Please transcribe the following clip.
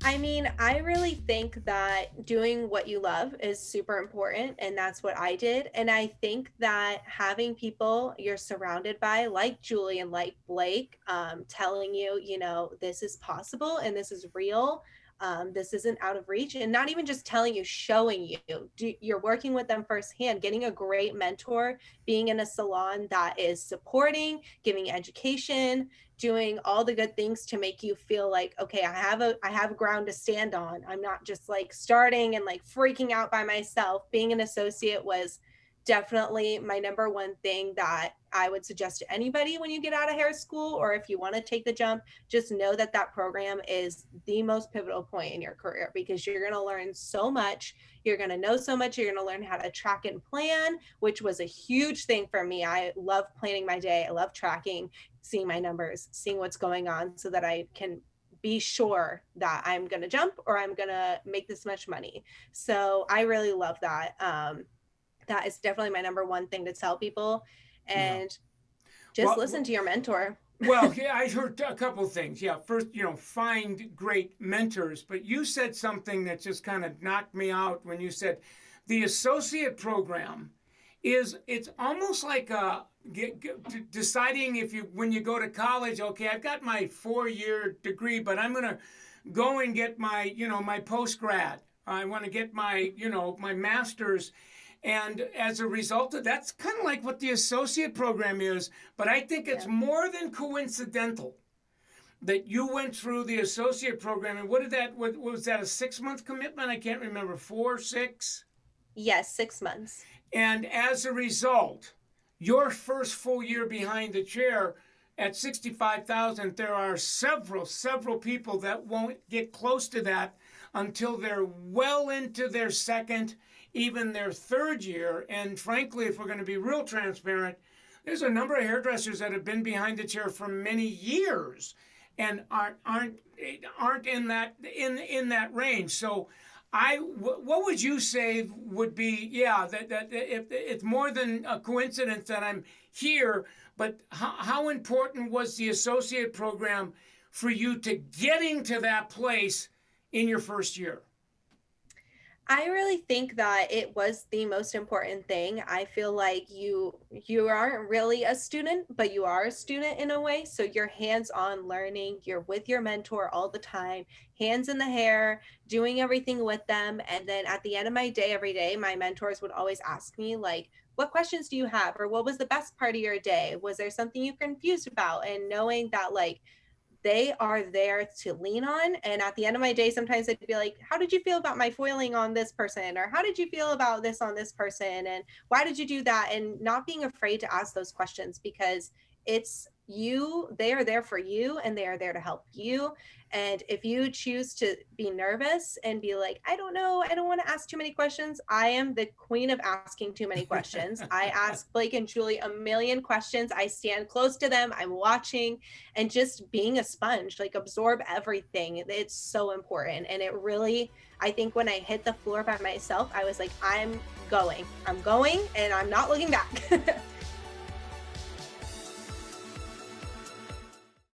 I mean, I really think that doing what you love is super important, and that's what I did. And I think that having people you're surrounded by, like Julie and like Blake, telling you, this is possible and this is real. This isn't out of reach, and not even just telling you, showing you. You're working with them firsthand, getting a great mentor, being in a salon that is supporting, giving education, doing all the good things to make you feel like, okay, I have ground to stand on. I'm not just like starting and like freaking out by myself. Being an associate was definitely my number one thing that I would suggest to anybody when you get out of hair school, or if you want to take the jump. Just know that that program is the most pivotal point in your career, because you're going to learn so much. You're going to know so much. You're going to learn how to track and plan, which was a huge thing for me. I love planning my day. I love tracking, seeing my numbers, seeing what's going on, so that I can be sure that I'm going to jump or I'm going to make this much money. So I really love that. That is definitely my number one thing to tell people. Yeah. And just listen Well, to your mentor. well, yeah, I heard a couple of things. Yeah, first, find great mentors. But you said something that just kind of knocked me out when you said the associate program it's almost like deciding if you when you go to college. Okay, I've got my 4-year degree, but I'm gonna go and get my my post grad. I want to get my my master's, and as a result of that's kind of like what the associate program is. But I think it's Yeah. more than coincidental that you went through the associate program. And what was that, a 6 month commitment? I can't remember, 4, 6. Yes, 6 months. And as a result, your first full year behind the chair at 65,000, there are several people that won't get close to that until they're well into their second, even their third year. And frankly, if we're going to be real transparent, there's a number of hairdressers that have been behind the chair for many years and aren't in that range. So what would you say would be, yeah, that if it's more than a coincidence that I'm here, but how important was the associate program for you to getting to that place in your first year? I really think that it was the most important thing. I feel like you aren't really a student, but you are a student in a way. So you're hands-on learning, you're with your mentor all the time, hands in the hair, doing everything with them. And then at the end of my day, every day, my mentors would always ask me like, what questions do you have? Or what was the best part of your day? Was there something you confused about? And knowing that like they are there to lean on. And at the end of my day, sometimes I'd be like, how did you feel about my foiling on this person? Or how did you feel about this on this person? And why did you do that? And not being afraid to ask those questions, because it's you, they are there for you and they are there to help you. And if you choose to be nervous and be like, I don't know, I don't want to ask too many questions, I am the queen of asking too many questions. I ask Blake and Julie a million questions. I stand close to them, I'm watching, and just being a sponge, like absorb everything. It's so important. And it really, I think when I hit the floor by myself, I was like, I'm going, and I'm not looking back.